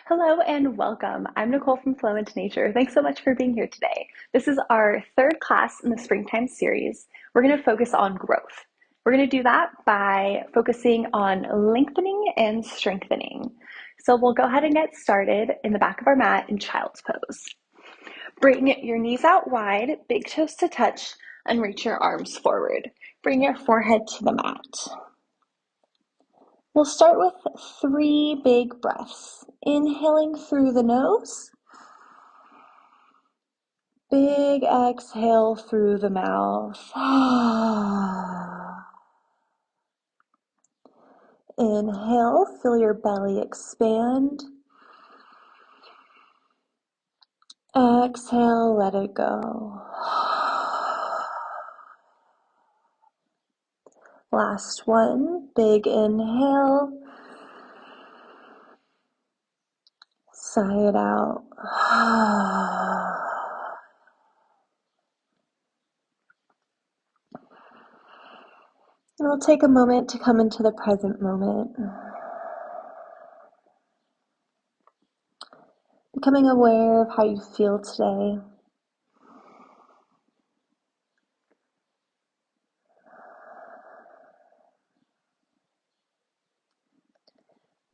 Hello and welcome. I'm Nicole from Flow into Nature. Thanks so much for being here today. This is our third class in the springtime series. We're going to focus on growth. We're going to do that by focusing on lengthening and strengthening. So we'll go ahead and get started in the back of our mat in child's pose. Bring your knees out wide, big toes to touch, and reach your arms forward. Bring your forehead to the mat. We'll start with 3 big breaths. Inhaling through the nose. Big exhale through the mouth. Inhale, feel your belly expand. Exhale, let it go. Last one, big inhale. Sigh it out. And we'll take a moment to come into the present moment. Becoming aware of how you feel today.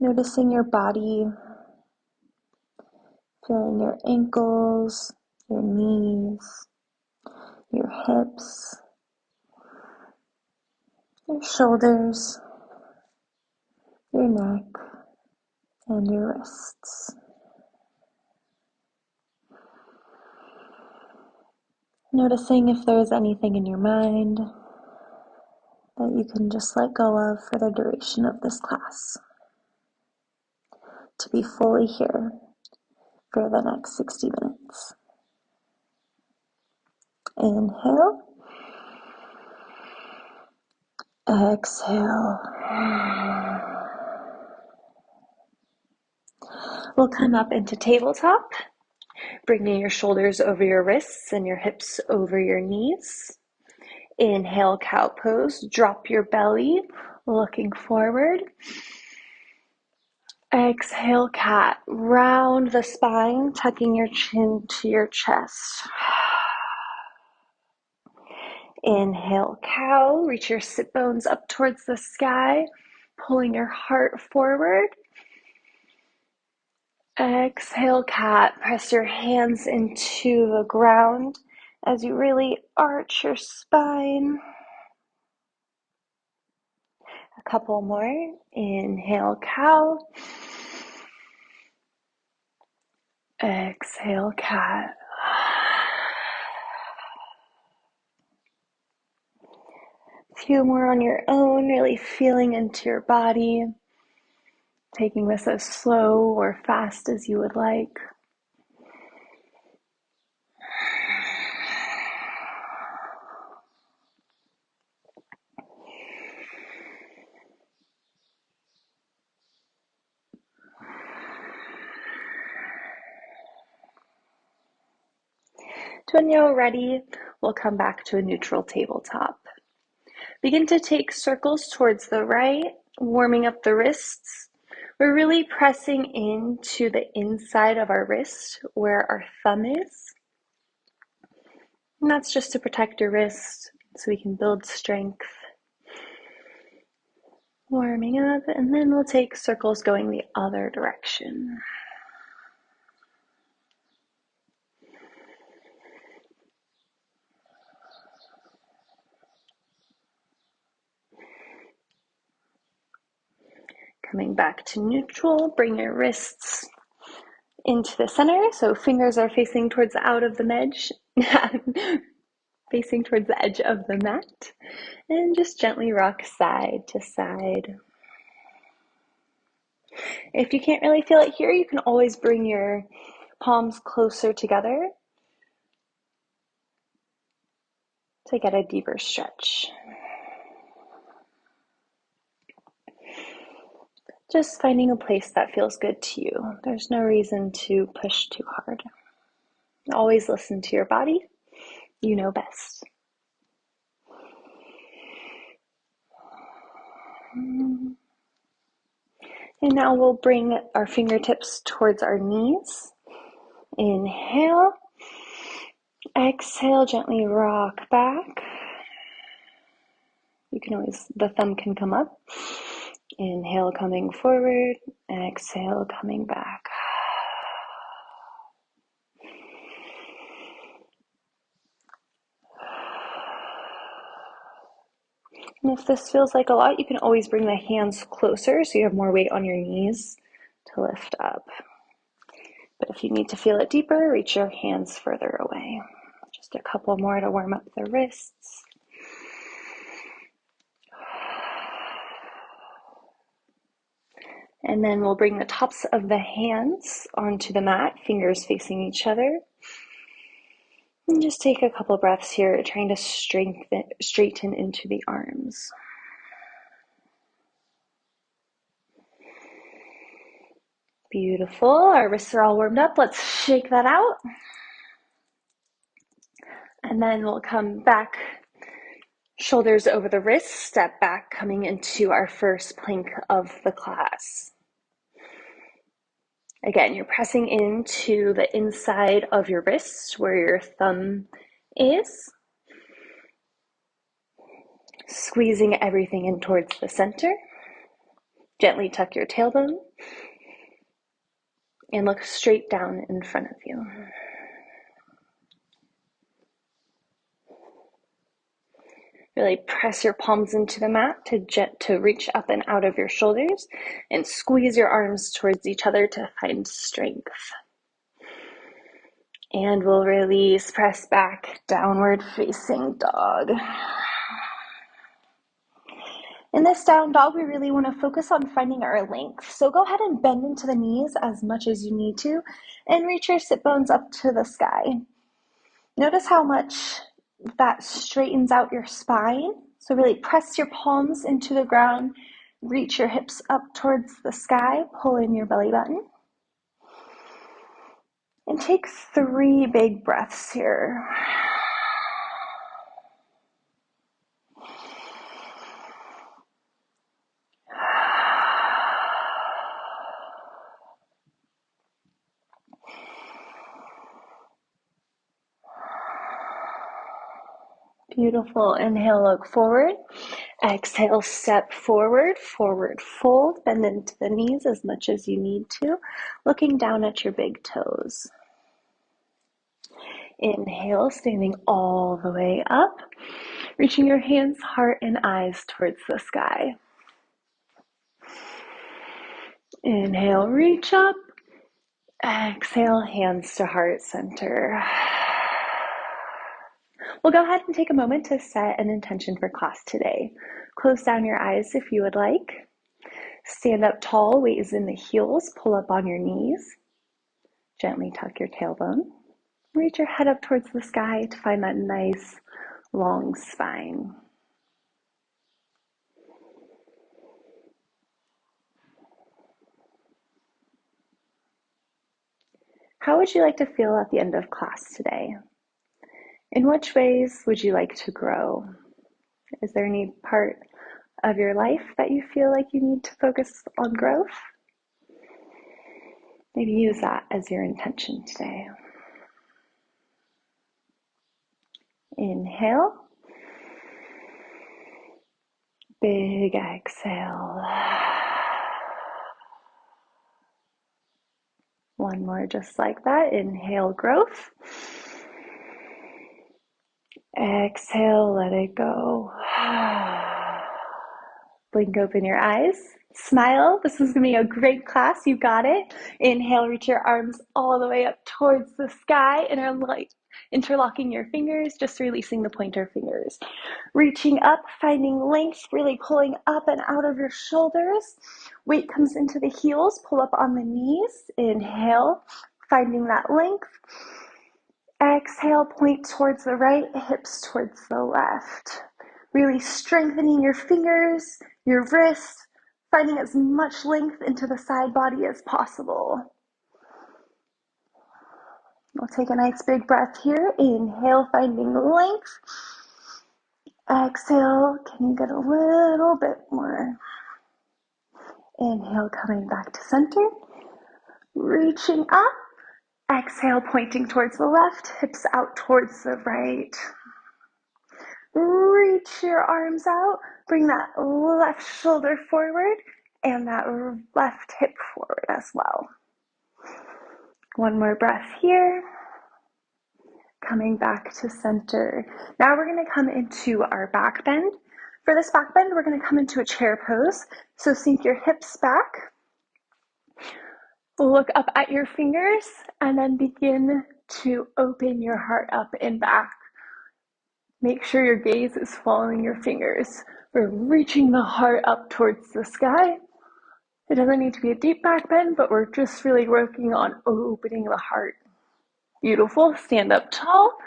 Noticing your body, feeling your ankles, your knees, your hips, your shoulders, your neck, and your wrists. Noticing if there's anything in your mind that you can just let go of for the duration of this class. To be fully here for the next 60 minutes. Inhale. Exhale. We'll come up into tabletop, bringing your shoulders over your wrists and your hips over your knees. Inhale, cow pose. Drop your belly, looking forward. Exhale, cat. Round the spine, tucking your chin to your chest. Inhale, cow. Reach your sit bones up towards the sky, pulling your heart forward. Exhale, cat. Press your hands into the ground as you really arch your spine. A couple more. Inhale, cow. Exhale, cat. A few more on your own, really feeling into your body. Taking this as slow or fast as you would like. When you're ready, we'll come back to a neutral tabletop. Begin to take circles towards the right, warming up the wrists. We're really pressing into the inside of our wrist where our thumb is. And that's just to protect your wrist so we can build strength. Warming up, and then we'll take circles going the other direction. Coming back to neutral, bring your wrists into the center, so fingers are facing towards the out of the edge, facing towards the edge of the mat, and just gently rock side to side. If you can't really feel it here, you can always bring your palms closer together to get a deeper stretch. Just finding a place that feels good to you. There's no reason to push too hard. Always listen to your body. You know best. And now we'll bring our fingertips towards our knees. Inhale. Exhale, gently rock back. You can always, the thumb can come up. Inhale, coming forward. Exhale, coming back. And if this feels like a lot, you can always bring the hands closer so you have more weight on your knees to lift up. But if you need to feel it deeper, reach your hands further away. Just a couple more to warm up the wrists. And then we'll bring the tops of the hands onto the mat, fingers facing each other. And just take a couple breaths here, trying to straighten into the arms. Beautiful. Our wrists are all warmed up. Let's shake that out. And then we'll come back, shoulders over the wrists, step back, coming into our first plank of the class. Again, you're pressing into the inside of your wrist where your thumb is. Squeezing everything in towards the center. Gently tuck your tailbone and look straight down in front of you. Really press your palms into the mat to reach up and out of your shoulders and squeeze your arms towards each other to find strength. And we'll release, press back, downward facing dog. In this down dog, we really want to focus on finding our length. So go ahead and bend into the knees as much as you need to and reach your sit bones up to the sky. Notice how much that straightens out your spine. So really press your palms into the ground, reach your hips up towards the sky, pull in your belly button. And take 3 big breaths here. Beautiful. Inhale, look forward. Exhale, step forward, forward fold, bend into the knees as much as you need to, looking down at your big toes. Inhale, standing all the way up, reaching your hands, heart, and eyes towards the sky. Inhale, reach up. Exhale, hands to heart center. We'll go ahead and take a moment to set an intention for class today. Close down your eyes if you would like. Stand up tall, weight is in the heels, pull up on your knees. Gently tuck your tailbone. Reach your head up towards the sky to find that nice, long spine. How would you like to feel at the end of class today? In which ways would you like to grow? Is there any part of your life that you feel like you need to focus on growth? Maybe use that as your intention today. Inhale. Big exhale. One more just like that. Inhale, growth. Exhale, let it go. Blink open your eyes. Smile. This is going to be a great class. You got it. Inhale, reach your arms all the way up towards the sky. Interlocking your fingers, just releasing the pointer fingers. Reaching up, finding length, really pulling up and out of your shoulders. Weight comes into the heels, pull up on the knees. Inhale, finding that length. Exhale, point towards the right, hips towards the left. Really strengthening your fingers, your wrists, finding as much length into the side body as possible. We'll take a nice big breath here. Inhale, finding length. Exhale, can you get a little bit more? Inhale, coming back to center. Reaching up. Exhale, pointing towards the left, hips out towards the right. Reach your arms out. Bring that left shoulder forward and that left hip forward as well. One more breath here. Coming back to center. Now we're going to come into our back bend. For this back bend, we're going to come into a chair pose. So sink your hips back. Look up at your fingers and then begin to open your heart up and back. Make sure your gaze is following your fingers. We're reaching the heart up towards the sky. It doesn't need to be a deep back bend, but we're just really working on opening the heart. Beautiful. Stand up tall.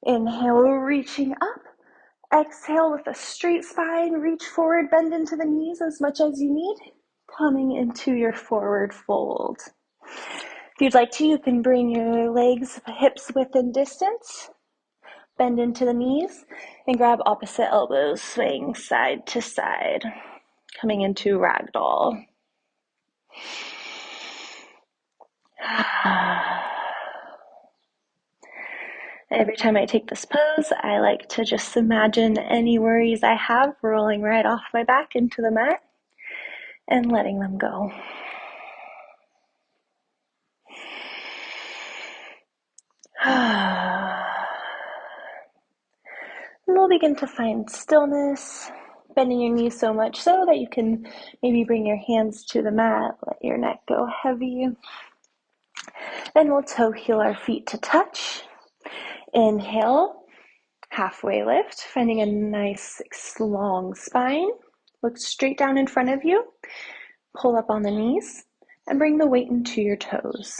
Inhale, reaching up. Exhale with a straight spine. Reach forward, bend into the knees as much as you need. Coming into your forward fold. If you'd like to, you can bring your legs, hips within distance. Bend into the knees and grab opposite elbows, swing side to side. Coming into ragdoll. Every time I take this pose, I like to just imagine any worries I have rolling right off my back into the mat and letting them go. And we'll begin to find stillness, bending your knees so much so that you can maybe bring your hands to the mat, let your neck go heavy. Then we'll toe heel our feet to touch. Inhale, halfway lift, finding a nice long spine. Look straight down in front of you. Pull up on the knees and bring the weight into your toes.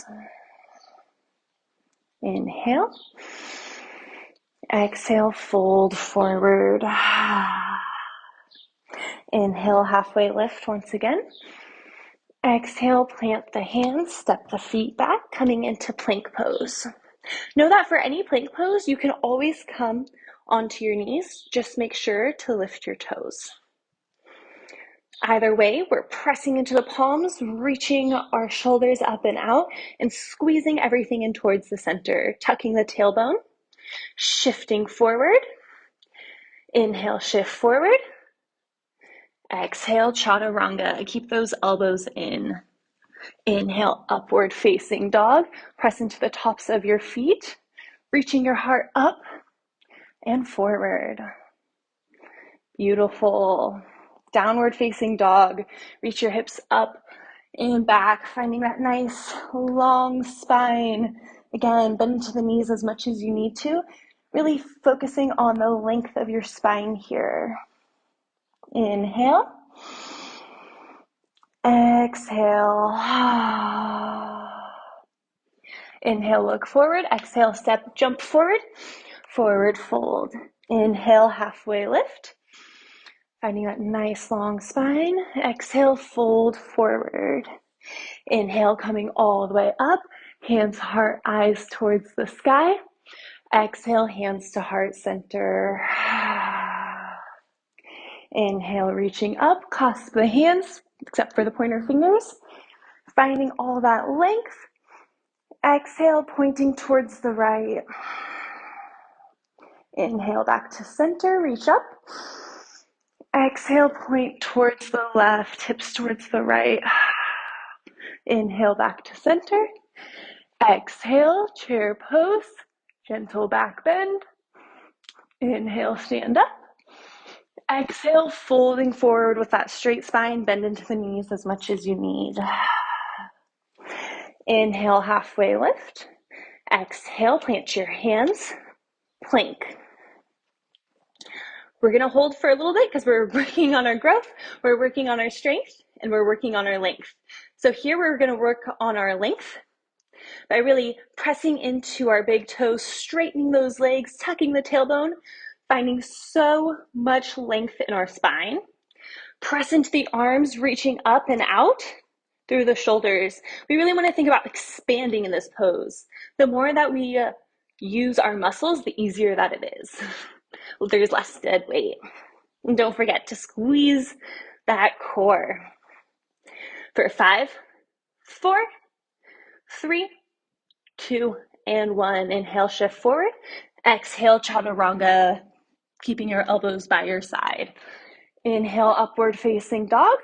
Inhale. Exhale, fold forward. Inhale, halfway lift once again. Exhale, plant the hands, step the feet back, coming into plank pose. Know that for any plank pose, you can always come onto your knees. Just make sure to lift your toes. Either way, we're pressing into the palms, reaching our shoulders up and out, and squeezing everything in towards the center, tucking the tailbone, shifting forward. Inhale, shift forward. Exhale, chaturanga. Keep those elbows in. Inhale, upward facing dog. Press into the tops of your feet, reaching your heart up and forward. Beautiful. Downward facing dog. Reach your hips up and back, finding that nice long spine. Again, bend into the knees as much as you need to. Really focusing on the length of your spine here. Inhale. Exhale. Inhale, look forward. Exhale, step, jump forward. Forward fold. Inhale, halfway lift. Finding that nice long spine. Exhale, fold forward. Inhale, coming all the way up. Hands, heart, eyes towards the sky. Exhale, hands to heart center. Inhale, reaching up. Clasp the hands, except for the pointer fingers. Finding all that length. Exhale, pointing towards the right. Inhale, back to center, reach up. Exhale, point towards the left, hips towards the right. Inhale, back to center. Exhale, chair pose, gentle back bend. Inhale, stand up. Exhale, folding forward with that straight spine, bend into the knees as much as you need. Inhale, halfway lift. Exhale, plant your hands, plank. We're gonna hold for a little bit because we're working on our growth, we're working on our strength, and we're working on our length. So here we're gonna work on our length by really pressing into our big toes, straightening those legs, tucking the tailbone, finding so much length in our spine. Press into the arms, reaching up and out through the shoulders. We really want to think about expanding in this pose. The more that we use our muscles, the easier that it is. There's less dead weight. And don't forget to squeeze that core. For 5, 4, 3, 2, and 1. Inhale, shift forward. Exhale, chaturanga, keeping your elbows by your side. Inhale, upward facing dog.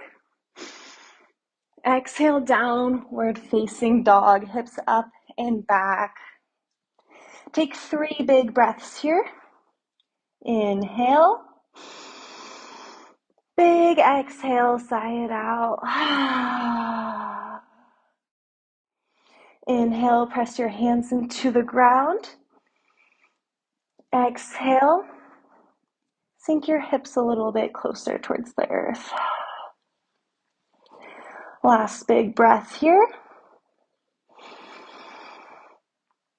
Exhale, downward facing dog, hips up and back. Take 3 big breaths here. Inhale. Big exhale, sigh it out. Inhale, press your hands into the ground. Exhale, sink your hips a little bit closer towards the earth. Last big breath here.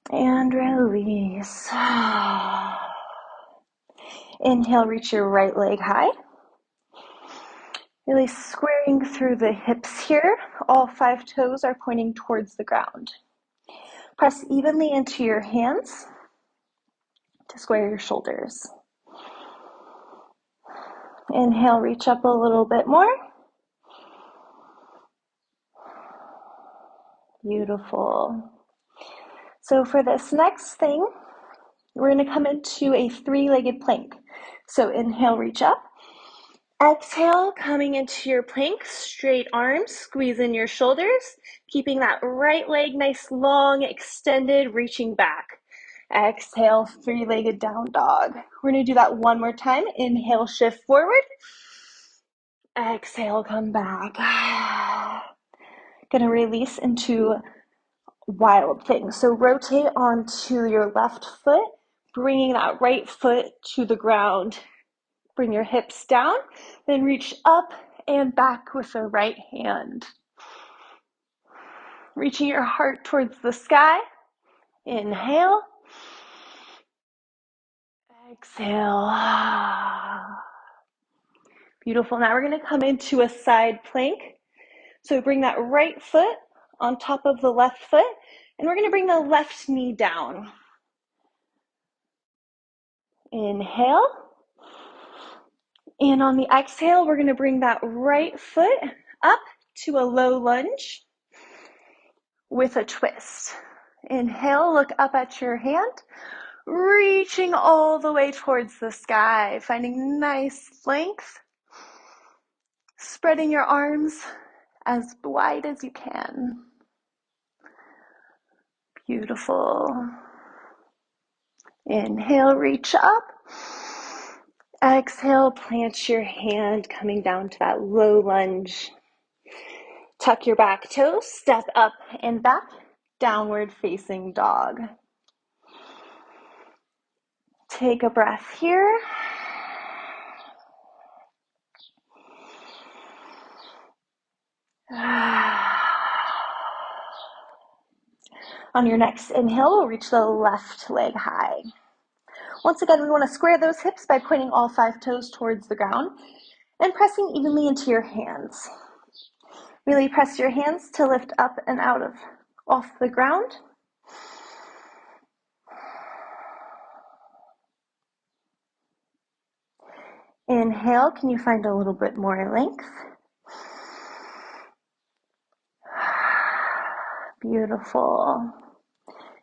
And release. Inhale, reach your right leg high. Really squaring through the hips here. All 5 toes are pointing towards the ground. Press evenly into your hands to square your shoulders. Inhale, reach up a little bit more. Beautiful. So for this next thing, we're going to come into a 3-legged plank. So inhale, reach up. Exhale, coming into your plank, straight arms, squeeze in your shoulders, keeping that right leg nice, long, extended, reaching back. Exhale, 3-legged down dog. We're going to do that one more time. Inhale, shift forward. Exhale, come back. Going to release into wild thing. So rotate onto your left foot, bringing that right foot to the ground. Bring your hips down, then reach up and back with the right hand. Reaching your heart towards the sky. Inhale. Exhale. Beautiful. Now we're going to come into a side plank. So bring that right foot on top of the left foot, and we're going to bring the left knee down. Inhale. And on the exhale, we're going to bring that right foot up to a low lunge with a twist. Inhale, look up at your hand, reaching all the way towards the sky, finding nice length, spreading your arms as wide as you can. Beautiful. Inhale, reach up. Exhale, plant your hand, coming down to that low lunge. Tuck your back toes, step up and back, downward facing dog. Take a breath here. On your next inhale, we'll reach the left leg high. Once again, we want to square those hips by pointing all 5 toes towards the ground and pressing evenly into your hands. Really press your hands to lift up and out of off the ground. Inhale, can you find a little bit more length? Beautiful.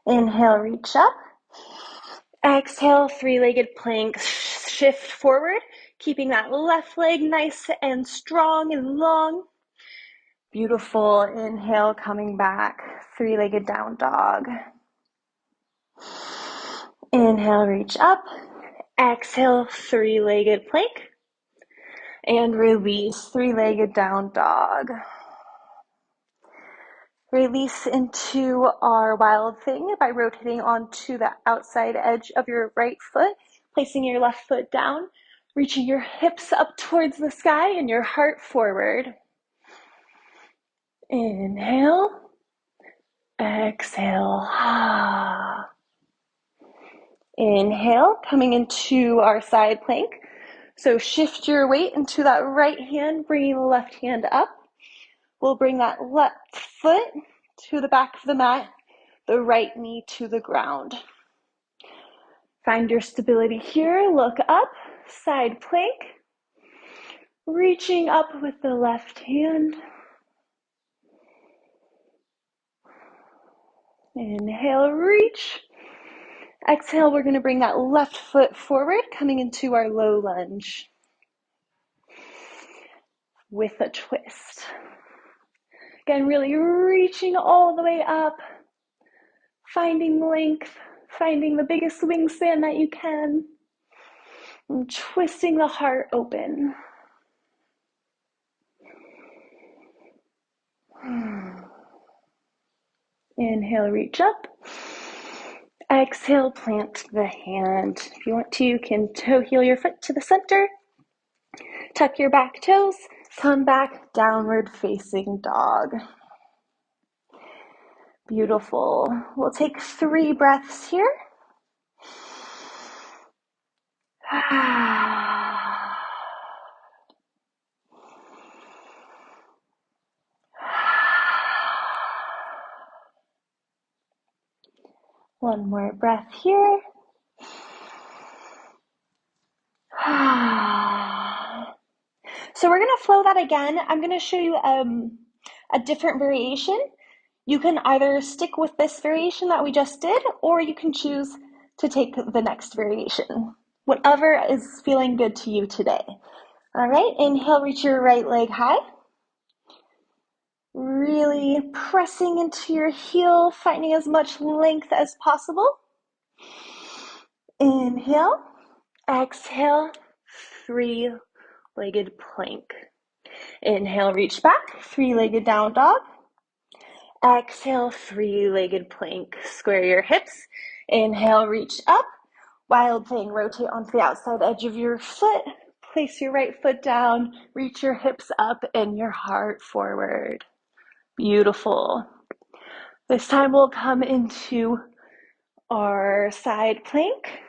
Inhale, reach up. Exhale, 3-legged plank, shift forward, keeping that left leg nice and strong and long. Beautiful. Inhale, coming back, 3-legged down dog. Inhale, reach up. Exhale, 3-legged plank. And release, 3-legged down dog. Release into our wild thing by rotating onto the outside edge of your right foot, placing your left foot down, reaching your hips up towards the sky and your heart forward. Inhale. Exhale. Inhale, coming into our side plank. So shift your weight into that right hand, bringing the left hand up. We'll bring that left foot to the back of the mat, the right knee to the ground. Find your stability here. Look up, side plank. Reaching up with the left hand. Inhale, reach. Exhale, we're going to bring that left foot forward, coming into our low lunge with a twist. Again, really reaching all the way up, finding length, finding the biggest wingspan that you can, and twisting the heart open. Inhale, reach up. Exhale, plant the hand. If you want to, you can toe heel your foot to the center. Tuck your back toes. Come back, downward facing dog. Beautiful. We'll take 3 breaths here. One more breath here. So we're going to flow that again. I'm going to show you a different variation. You can either stick with this variation that we just did, or you can choose to take the next variation. Whatever is feeling good to you today. All right, inhale, reach your right leg high. Really pressing into your heel, finding as much length as possible. Inhale, exhale, 3-legged plank. Inhale, reach back, 3-legged down dog. Exhale, 3-legged plank. Square your hips. Inhale, reach up. Wild thing, rotate onto the outside edge of your foot. Place your right foot down, reach your hips up and your heart forward. Beautiful. This time we'll come into our side plank.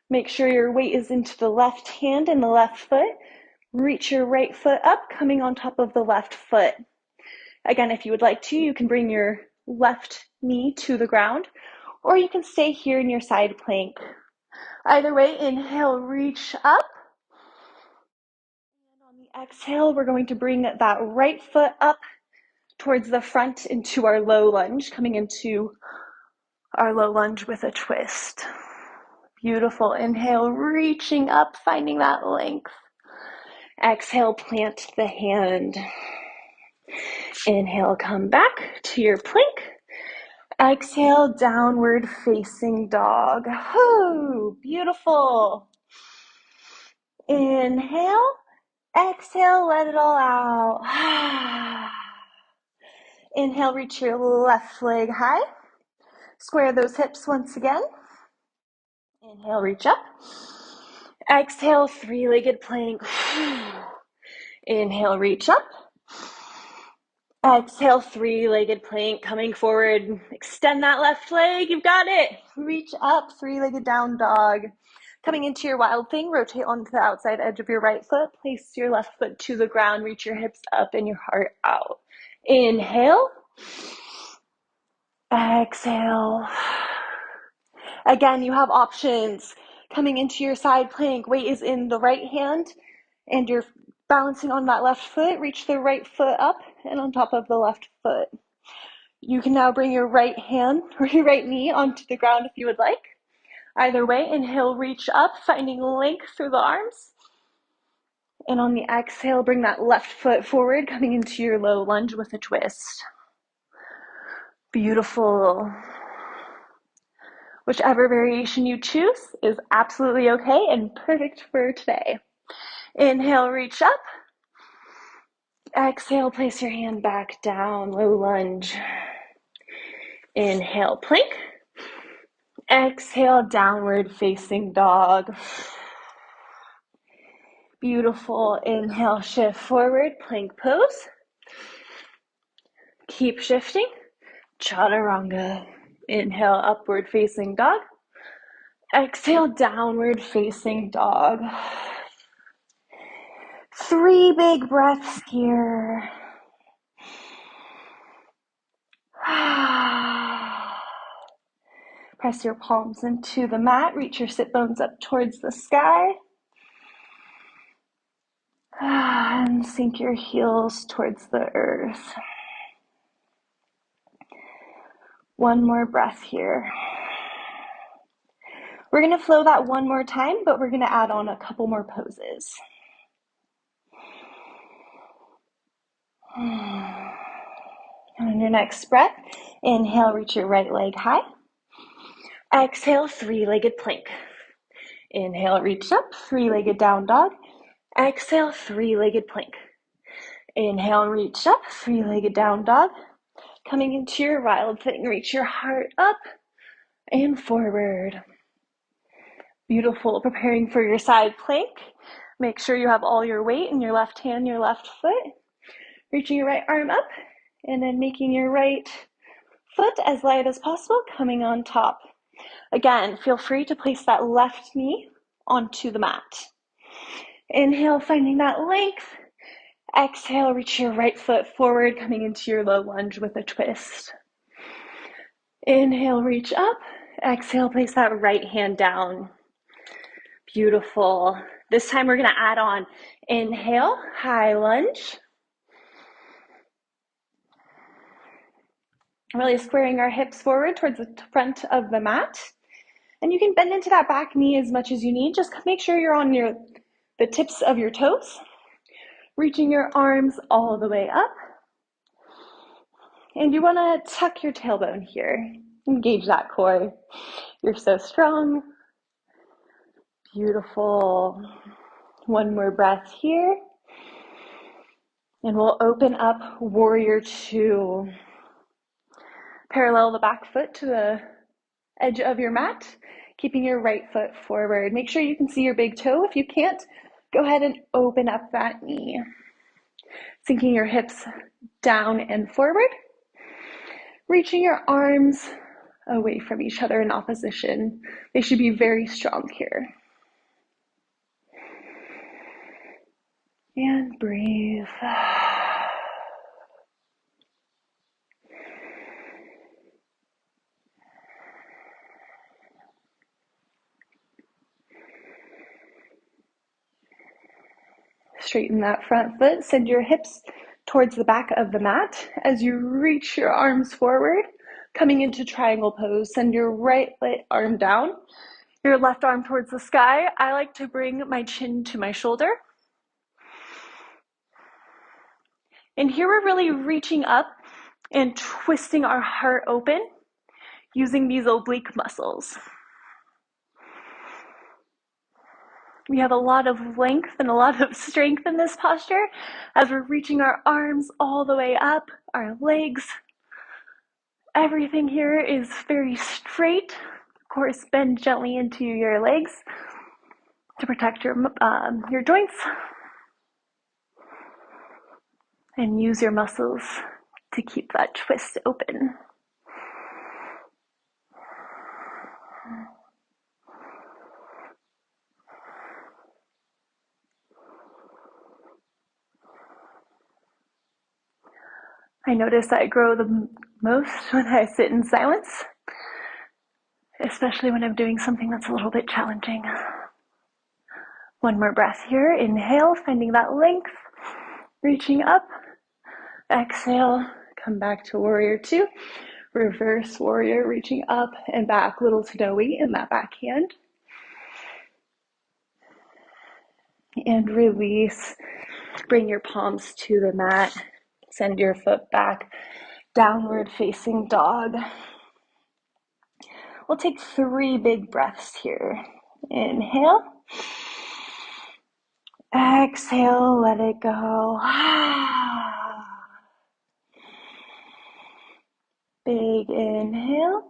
Make sure your weight is into the left hand and the left foot. Reach your right foot up, coming on top of the left foot. Again, if you would like to, you can bring your left knee to the ground, or you can stay here in your side plank. Either way, inhale, reach up. And on the exhale, we're going to bring that right foot up towards the front into our low lunge, coming into our low lunge with a twist. Beautiful. Inhale, reaching up, finding that length. Exhale, plant the hand. Inhale, come back to your plank. Exhale, downward facing dog. Whoo, beautiful. Inhale, exhale, let it all out. Inhale, reach your left leg high. Square those hips once again. Inhale, reach up. Exhale, 3-legged plank. Inhale, reach up. Exhale, 3-legged plank, coming forward. Extend that left leg, you've got it. Reach up, 3-legged down dog. Coming into your wild thing, rotate onto the outside edge of your right foot. Place your left foot to the ground, reach your hips up and your heart out. Inhale. Exhale. Again, you have options. Coming into your side plank, weight is in the right hand and you're balancing on that left foot. Reach the right foot up and on top of the left foot. You can now bring your right hand or your right knee onto the ground if you would like. Either way, inhale, reach up, finding length through the arms. And on the exhale, bring that left foot forward, coming into your low lunge with a twist. Beautiful. Whichever variation you choose is absolutely okay and perfect for today. Inhale, reach up. Exhale, place your hand back down, low lunge. Inhale, plank. Exhale, downward facing dog. Beautiful. Inhale, shift forward, plank pose. Keep shifting. Chaturanga. Inhale, upward facing dog. Exhale, downward facing dog. 3 big breaths here. Press your palms into the mat. Reach your sit bones up towards the sky. And sink your heels towards the earth. One more breath here. We're going to flow that one more time, but we're going to add on a couple more poses. On your next breath, inhale, reach your right leg high. Exhale, three-legged plank. Inhale, reach up, three-legged down dog. Exhale, three-legged plank. Inhale, reach up, three-legged down dog. Coming into your wild thing, reach your heart up and forward. Beautiful. Preparing for your side plank. Make sure you have all your weight in your left hand, your left foot. Reaching your right arm up and then making your right foot as light as possible, coming on top. Again, feel free to place that left knee onto the mat. Inhale, finding that length. Exhale, reach your right foot forward, coming into your low lunge with a twist. Inhale, reach up. Exhale, place that right hand down. Beautiful. This time we're going to add on. Inhale, high lunge. Really squaring our hips forward towards the front of the mat. And you can bend into that back knee as much as you need. Just make sure you're on the tips of your toes. Reaching your arms all the way up. And you want to tuck your tailbone here. Engage that core. You're so strong. Beautiful. One more breath here. And we'll open up warrior two. Parallel the back foot to the edge of your mat, keeping your right foot forward. Make sure you can see your big toe. If you can't, go ahead and open up that knee. Sinking your hips down and forward. Reaching your arms away from each other in opposition. They should be very strong here. And breathe. Straighten that front foot. Send your hips towards the back of the mat as you reach your arms forward, coming into triangle pose. Send your right arm down, your left arm towards the sky. I like to bring my chin to my shoulder. And here we're really reaching up and twisting our heart open using these oblique muscles. We have a lot of length and a lot of strength in this posture as we're reaching our arms all the way up, our legs. Everything here is very straight. Of course, bend gently into your legs to protect your joints. And use your muscles to keep that twist open. I notice I grow the most when I sit in silence, especially when I'm doing something that's a little bit challenging. One more breath here. Inhale, finding that length, reaching up. Exhale, come back to warrior two. Reverse warrior, reaching up and back, little to no weight in that back hand. And release. Bring your palms to the mat. Send your foot back. Downward facing dog. We'll take 3 big breaths here. Inhale. Exhale, let it go. Big inhale.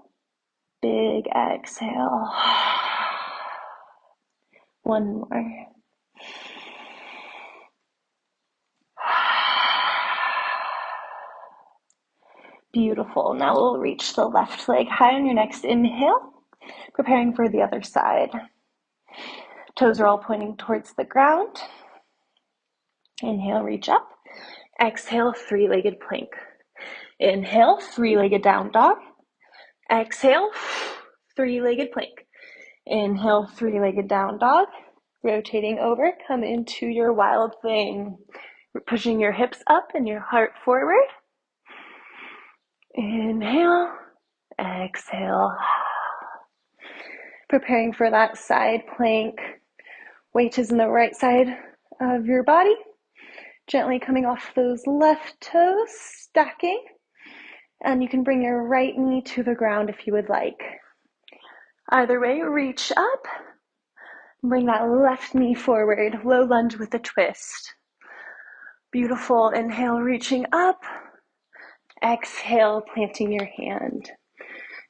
Big exhale. One more. Beautiful. Now we'll reach the left leg high on your next inhale, preparing for the other side. Toes are all pointing towards the ground. Inhale, reach up. Exhale, 3-legged plank. Inhale, 3-legged down dog. Exhale, 3-legged plank. Inhale, 3-legged down dog. Rotating over, come into your wild thing. Pushing your hips up and your heart forward. Inhale. Exhale. Preparing for that side plank. Weight is in the right side of your body. Gently coming off those left toes, stacking. And you can bring your right knee to the ground if you would like. Either way, reach up. Bring that left knee forward. Low lunge with a twist. Beautiful. Inhale, reaching up. Exhale, planting your hand.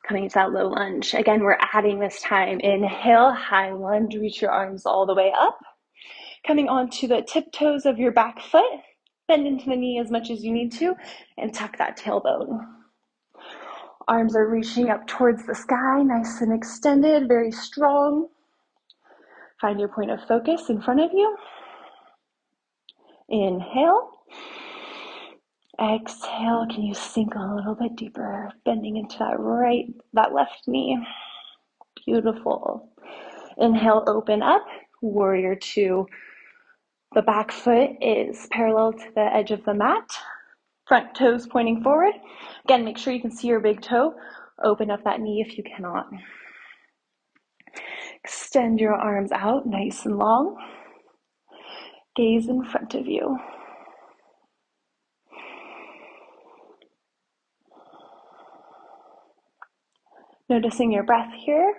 Coming to that low lunge. Again, we're adding this time. Inhale, high lunge. Reach your arms all the way up. Coming onto the tiptoes of your back foot. Bend into the knee as much as you need to. And tuck that tailbone. Arms are reaching up towards the sky. Nice and extended. Very strong. Find your point of focus in front of you. Inhale. Exhale. Can you sink a little bit deeper? Bending into that left knee. Beautiful. Inhale, open up. Warrior two. The back foot is parallel to the edge of the mat. Front toes pointing forward. Again, make sure you can see your big toe. Open up that knee if you cannot. Extend your arms out nice and long. Gaze in front of you. Noticing your breath here.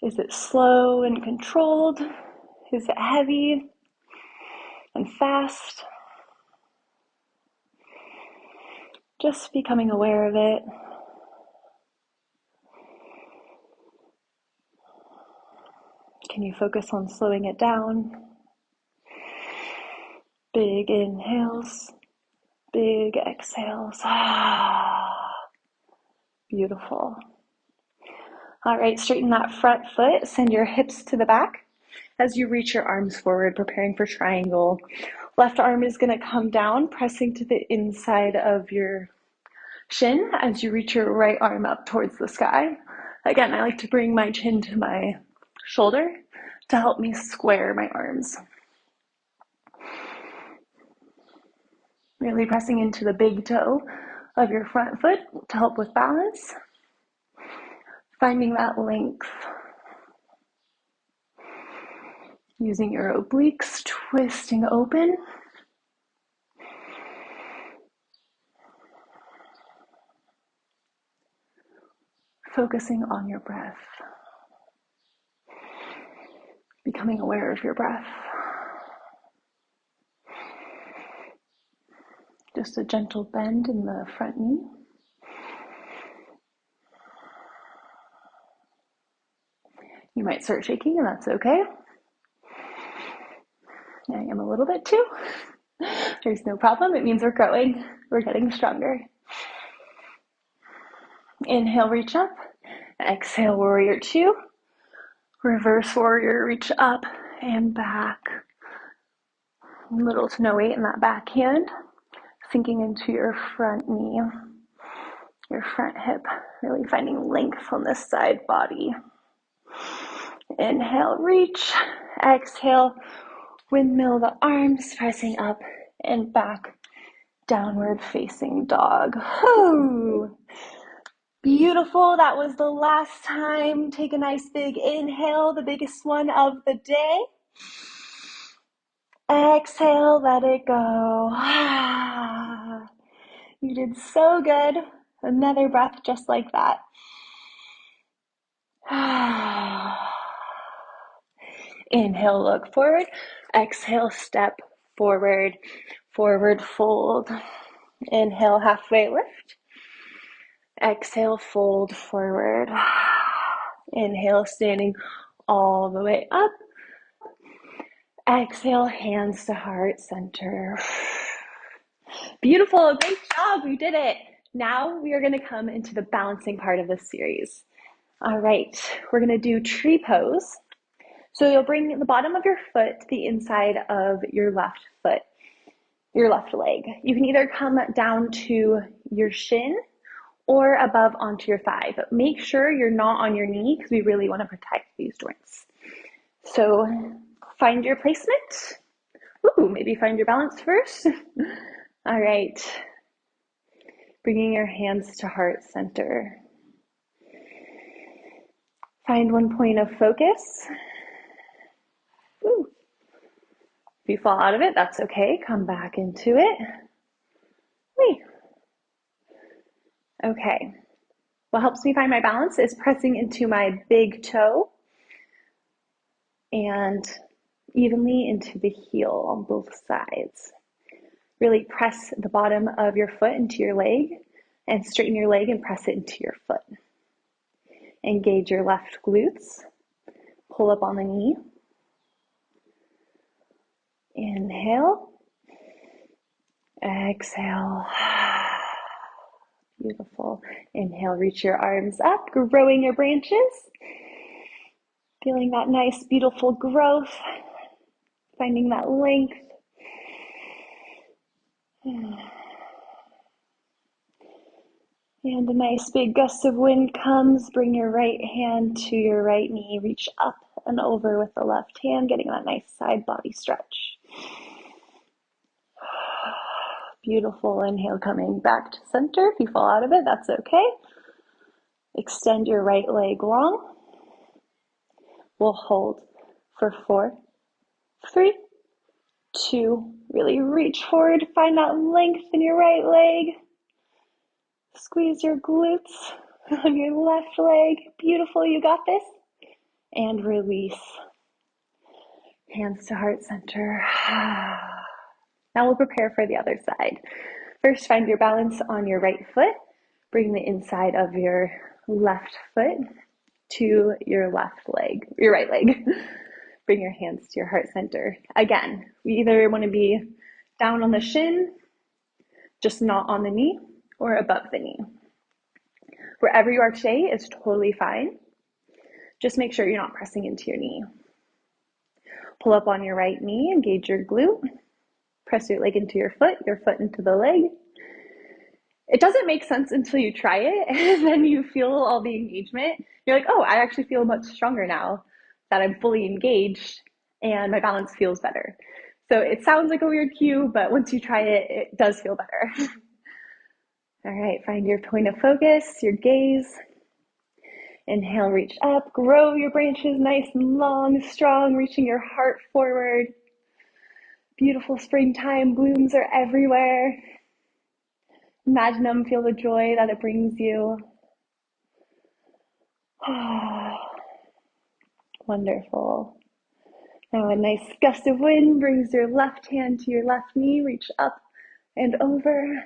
Is it slow and controlled? Is it heavy and fast? Just becoming aware of it. Can you focus on slowing it down? Big inhales, big exhales. Beautiful. All right, straighten that front foot. Send your hips to the back as you reach your arms forward, preparing for triangle. Left arm is going to come down, pressing to the inside of your shin as you reach your right arm up towards the sky. Again, I like to bring my chin to my shoulder to help me square my arms. Really pressing into the big toe of your front foot to help with balance. Finding that length. Using your obliques, twisting open. Focusing on your breath. Becoming aware of your breath. Just a gentle bend in the front knee. You might start shaking, and that's okay. I am a little bit too. There's no problem. It means we're growing. We're getting stronger. Inhale, reach up. Exhale, warrior two. Reverse warrior, reach up and back. Little to no weight in that back hand. Sinking into your front knee, your front hip. Really finding length on this side body. Inhale, reach. Exhale, windmill the arms, pressing up and back. Downward facing dog. Whew. Beautiful. That was the last time. Take a nice big inhale, the biggest one of the day. Exhale, let it go. You did so good. Another breath just like that. Inhale, look forward. Exhale, step forward. Forward fold. Inhale, halfway lift. Exhale, fold forward. Inhale, standing all the way up. Exhale, hands to heart center. Beautiful, great job, we did it. Now we are gonna come into the balancing part of this series. All right, we're gonna do tree pose. So you'll bring the bottom of your foot to the inside of your left foot, your left leg. You can either come down to your shin or above onto your thigh, but make sure you're not on your knee because we really want to protect these joints. So find your placement. Ooh, maybe find your balance first. All right. Bringing your hands to heart center. Find one point of focus. Woo. If you fall out of it, that's okay. Come back into it. Whee. Okay. What helps me find my balance is pressing into my big toe and evenly into the heel on both sides. Really press the bottom of your foot into your leg and straighten your leg and press it into your foot. Engage your left glutes. Pull up on the knee. Inhale. Exhale. Beautiful. Inhale, reach your arms up, growing your branches. Feeling that nice, beautiful growth. Finding that length. And a nice big gust of wind comes. Bring your right hand to your right knee. Reach up and over with the left hand, getting that nice side body stretch. Beautiful. Inhale, coming back to center. If you fall out of it, that's okay. Extend your right leg long. We'll hold for 4, 3, 2. Really reach forward. Find that length in your right leg. Squeeze your glutes on your left leg. Beautiful. You got this. And release. Hands to heart center. Now we'll prepare for the other side. First, find your balance on your right foot. Bring the inside of your left foot to your right leg. Bring your hands to your heart center. Again, we either want to be down on the shin, just not on the knee, or above the knee. Wherever you are today is totally fine. Just make sure you're not pressing into your knee. Pull up on your right knee, engage your glute. Press your leg into your foot into the leg. It doesn't make sense until you try it, and then you feel all the engagement. You're like, oh, I actually feel much stronger now that I'm fully engaged, and my balance feels better. So it sounds like a weird cue, but once you try it, it does feel better. All right, find your point of focus, your gaze. Inhale, reach up, grow your branches nice and long, strong, reaching your heart forward. Beautiful springtime blooms are everywhere. Imagine them, feel the joy that it brings you. Wonderful. Now a nice gust of wind brings your left hand to your left knee, reach up and over.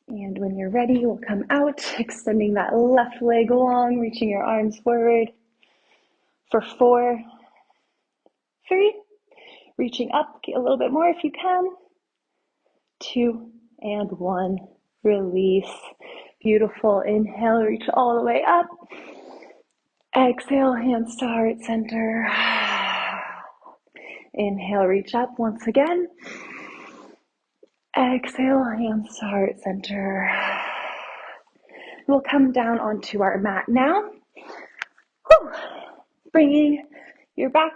And when you're ready, we'll come out, extending that left leg long, reaching your arms forward for 4, 3, reaching up, get a little bit more if you can. 2 and 1, release. Beautiful. Inhale, reach all the way up. Exhale, hands to heart center. Inhale, reach up once again. Exhale, hands to heart center. We'll come down onto our mat now. Whew. Bringing your back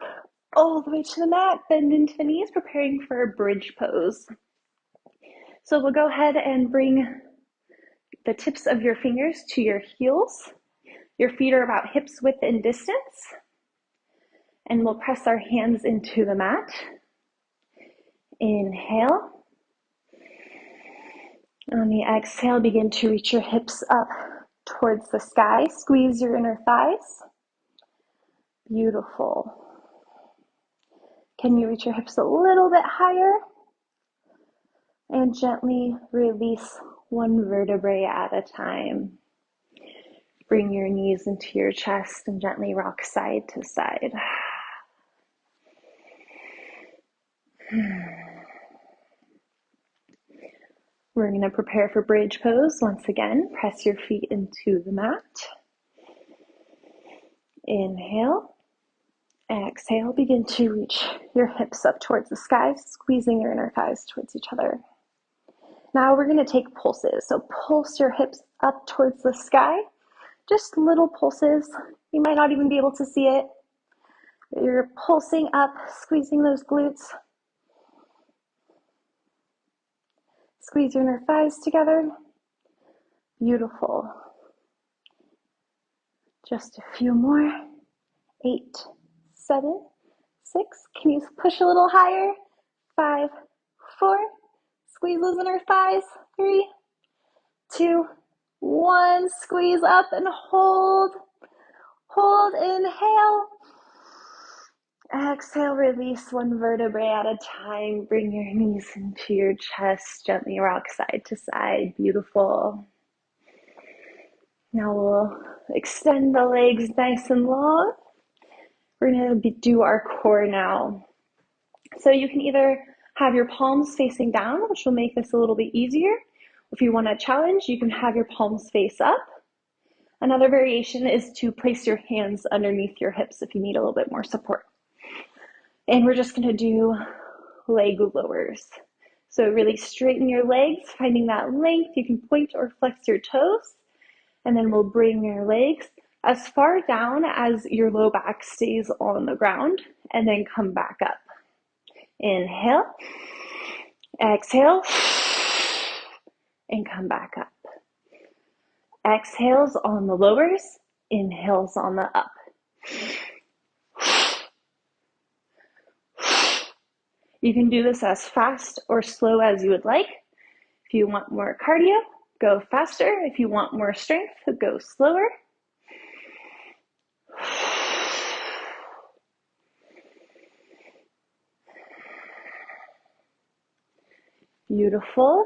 all the way to the mat, bend into the knees, preparing for a bridge pose. So we'll go ahead and bring the tips of your fingers to your heels. Your feet are about hips width in distance. And we'll press our hands into the mat. Inhale. On the exhale, begin to reach your hips up towards the sky. Squeeze your inner thighs. Beautiful. Can you reach your hips a little bit higher? And gently release one vertebrae at a time. Bring your knees into your chest and gently rock side to side. We're going to prepare for bridge pose. Once again, press your feet into the mat. Inhale. Exhale. Begin to reach your hips up towards the sky, squeezing your inner thighs towards each other. Now we're going to take pulses. So pulse your hips up towards the sky. Just little pulses. You might not even be able to see it. You're pulsing up, squeezing those glutes. Squeeze your inner thighs together. Beautiful. Just a few more. 8, 7, 6. Can you push a little higher? 5, 4. Squeeze those inner thighs. 3, 2, 1. Squeeze up and hold. Hold, inhale. Exhale, release one vertebrae at a time. Bring your knees into your chest. Gently rock side to side. Beautiful. Now we'll extend the legs nice and long. We're going to do our core now. So you can either have your palms facing down, which will make this a little bit easier. If you want a challenge, you can have your palms face up. Another variation is to place your hands underneath your hips if you need a little bit more support. And we're just going to do leg lowers. So really straighten your legs, finding that length. You can point or flex your toes. And then we'll bring your legs as far down as your low back stays on the ground, and then come back up. Inhale, exhale, and come back up. Exhales on the lowers, inhales on the up. You can do this as fast or slow as you would like. If you want more cardio, go faster. If you want more strength, go slower. Beautiful.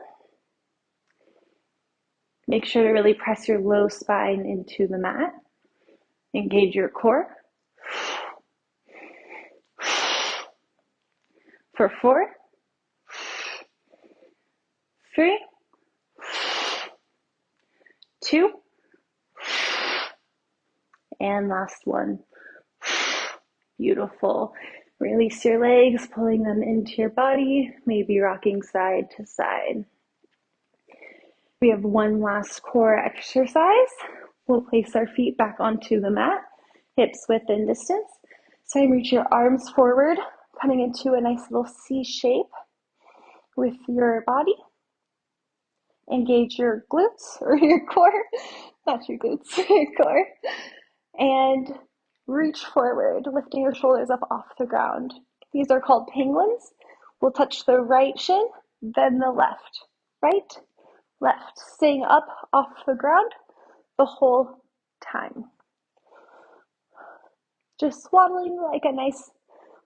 Make sure to really press your low spine into the mat. Engage your core. For 4, 3, 2, and last one. Beautiful. Release your legs, pulling them into your body, maybe rocking side to side. We have one last core exercise. We'll place our feet back onto the mat, hips width and distance. So reach your arms forward, coming into a nice little C shape with your body. Engage your glutes or your core, not your glutes, your core. And reach forward, lifting your shoulders up off the ground. These are called penguins. We'll touch the right shin, then the left. Right, left. Staying up off the ground the whole time. Just waddling like a nice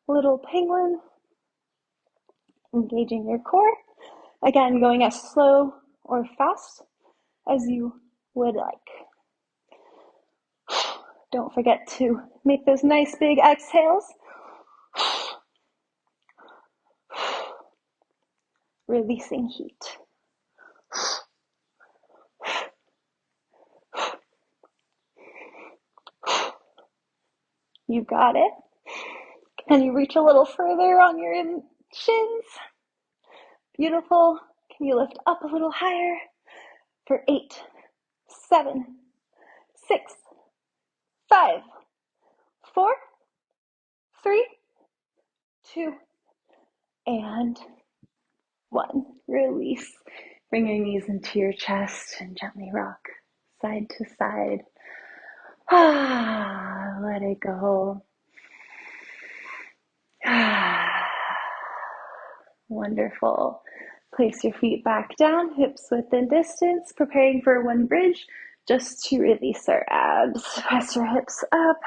little penguin. Engaging your core. Again, going as slow or fast as you would like. Don't forget to make those nice big exhales. Releasing heat. You got it. Can you reach a little further on your shins? Beautiful. Can you lift up a little higher for 8, 7, 6, 5, 4, 3, 2, and 1. Release. Bring your knees into your chest and gently rock side to side. Let it go. Wonderful. Place your feet back down, hips width and distance, preparing for one bridge just to release our abs. Press your hips up.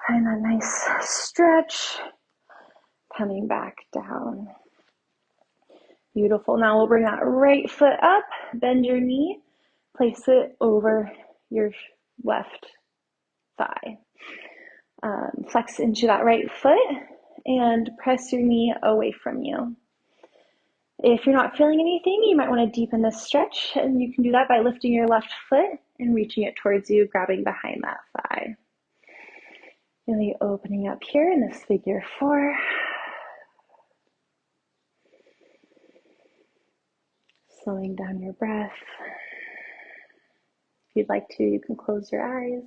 Find that nice stretch. Coming back down. Beautiful. Now we'll bring that right foot up, bend your knee, place it over your left thigh. Flex into that right foot and press your knee away from you. If you're not feeling anything, you might want to deepen this stretch, and you can do that by lifting your left foot and reaching it towards you, grabbing behind that thigh. Really opening up here in this figure 4. Slowing down your breath. If you'd like to, you can close your eyes.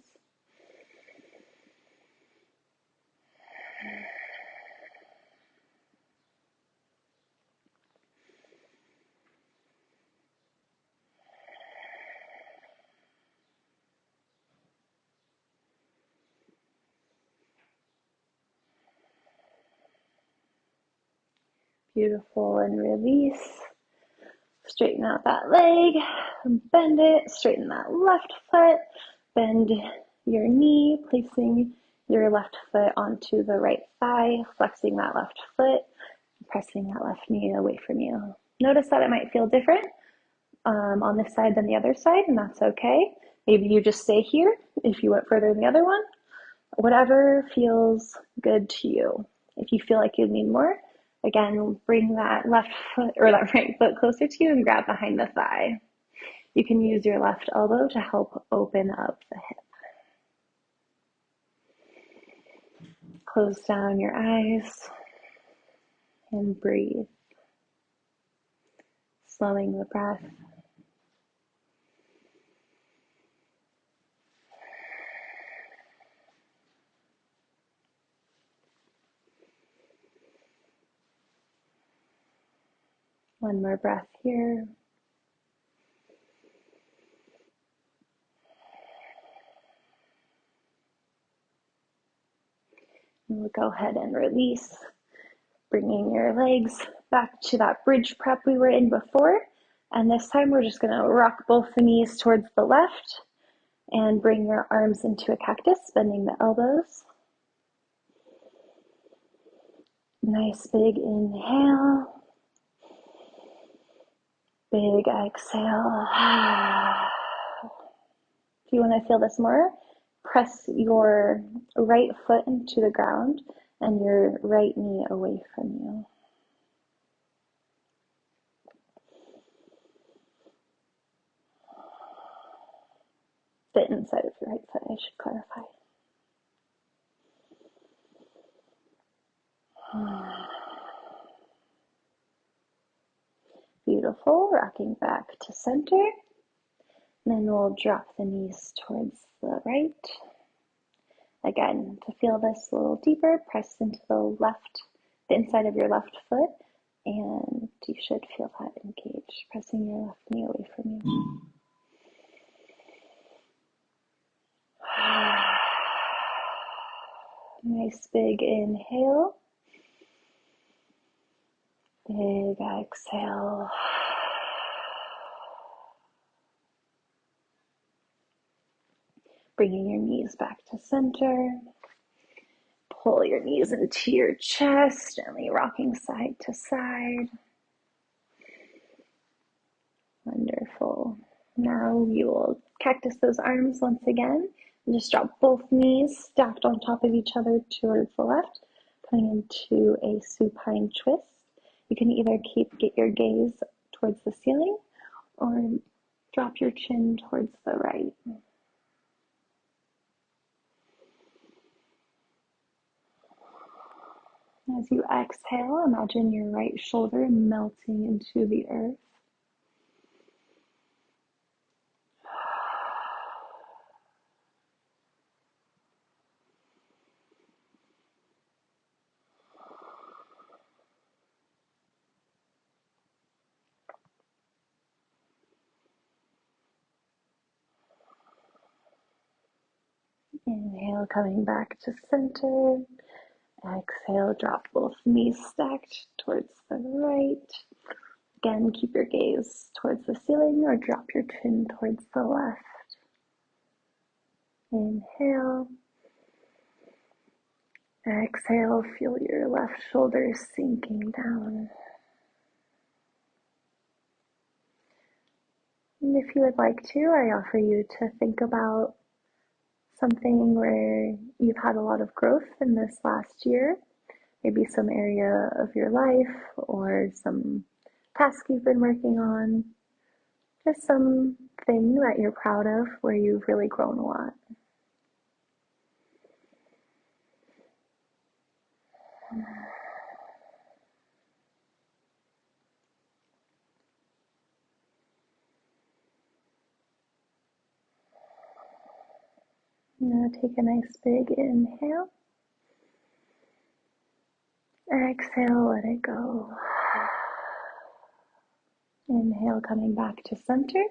Beautiful, and release. Straighten out that leg, bend it, straighten that left foot, bend your knee, placing your left foot onto the right thigh, flexing that left foot, pressing that left knee away from you. Notice that it might feel different on this side than the other side, and that's okay. Maybe you just stay here if you went further in the other one. Whatever feels good to you. If you feel like you need more, again, bring that left foot or that right foot closer to you and grab behind the thigh. You can use your left elbow to help open up the hip. Close down your eyes and breathe. Slowing the breath. One more breath here. And we'll go ahead and release, bringing your legs back to that bridge prep we were in before. And this time we're just gonna rock both the knees towards the left and bring your arms into a cactus, bending the elbows. Nice big inhale. Big exhale. If you want to feel this more, press your right foot into the ground and your right knee away from you. The inside of your right foot, I should clarify. Beautiful, rocking back to center. Then we'll drop the knees towards the right. Again, to feel this a little deeper, press into the inside of your left foot, and you should feel that engage, pressing your left knee away from you. Nice big inhale. Big exhale. Bringing your knees back to center. Pull your knees into your chest, gently rocking side to side. Wonderful. Now you will cactus those arms once again. And just drop both knees stacked on top of each other towards the left, coming into a supine twist. You can either get your gaze towards the ceiling or drop your chin towards the right. As you exhale, imagine your right shoulder melting into the earth. Inhale, coming back to center. Exhale, drop both knees stacked towards the right. Again, keep your gaze towards the ceiling or drop your chin towards the left. Inhale. Exhale, feel your left shoulder sinking down. And if you would like to, I offer you to think about something where you've had a lot of growth in this last year, maybe some area of your life or some task you've been working on, just something that you're proud of where you've really grown a lot. Now take a nice big inhale. Exhale, let it go. Inhale, coming back to center.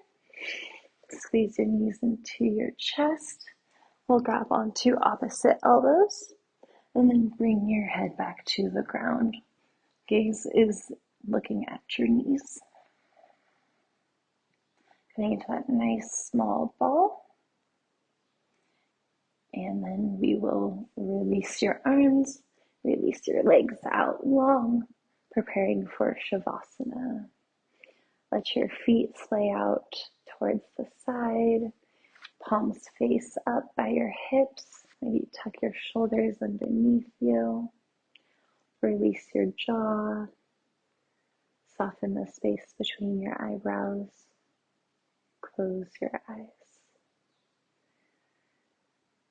Squeeze your knees into your chest. We'll grab onto opposite elbows and then bring your head back to the ground. Gaze is looking at your knees. Getting into that nice small ball. And then we will release your arms, release your legs out long, preparing for Shavasana. Let your feet splay out towards the side, palms face up by your hips. Maybe tuck your shoulders underneath you. Release your jaw. Soften the space between your eyebrows. Close your eyes.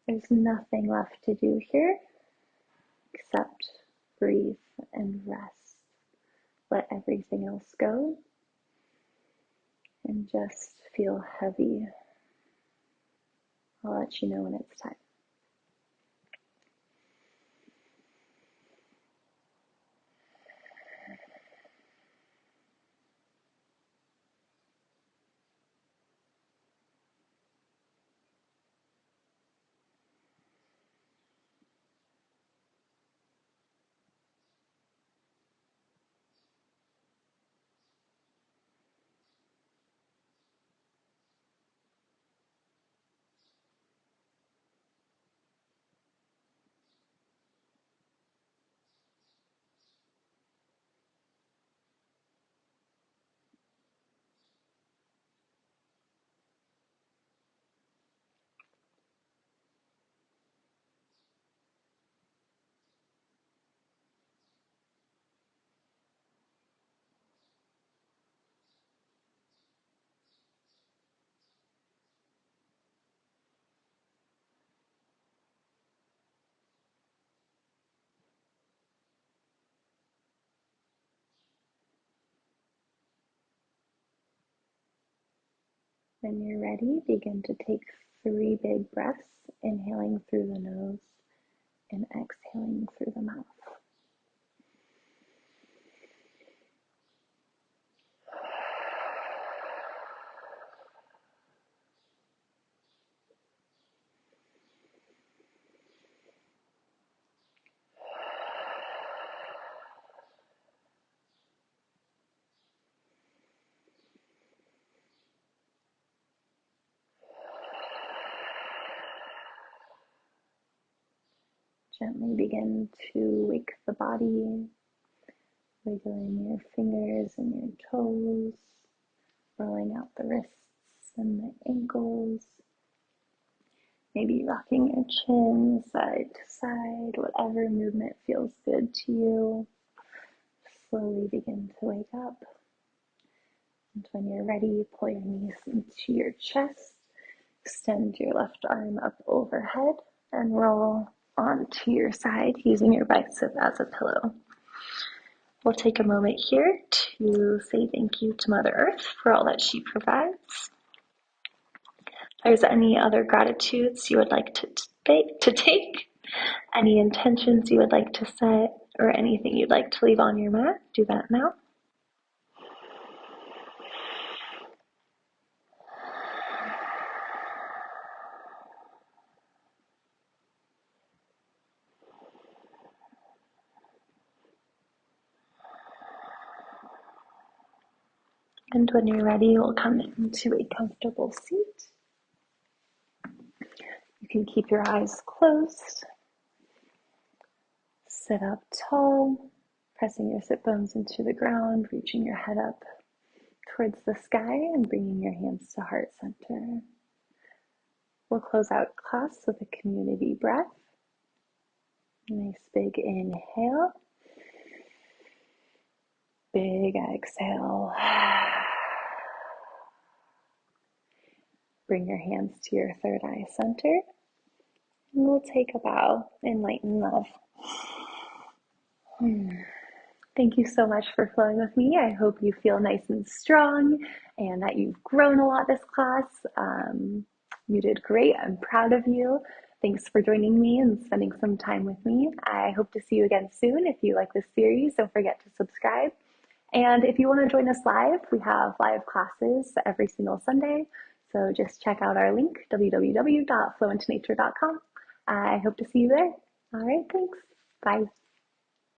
There's nothing left to do here except breathe and rest. Let everything else go and just feel heavy. I'll let you know when it's time. When you're ready, begin to take 3 big breaths, inhaling through the nose and exhaling through the mouth. Gently begin to wake the body, wiggling your fingers and your toes, rolling out the wrists and the ankles, maybe rocking your chin side to side, whatever movement feels good to you. Slowly begin to wake up. And when you're ready, pull your knees into your chest, extend your left arm up overhead, and roll onto your side using your bicep as a pillow. We'll take a moment here to say thank you to Mother Earth for all that she provides. If there's any other gratitudes you would like to take, any intentions you would like to set, or anything you'd like to leave on your mat, do that now. And when you're ready, we'll come into a comfortable seat. You can keep your eyes closed. Sit up tall, pressing your sit bones into the ground, reaching your head up towards the sky and bringing your hands to heart center. We'll close out class with a community breath. Nice big inhale. Big exhale. Bring your hands to your third eye center. And we'll take a bow in light and love. Thank you so much for flowing with me. I hope you feel nice and strong and that you've grown a lot this class. You did great. I'm proud of you. Thanks for joining me and spending some time with me. I hope to see you again soon. If you like this series, don't forget to subscribe. And if you want to join us live, we have live classes every single Sunday. So just check out our link, www.flowintonature.com. I hope to see you there. All right, thanks. Bye.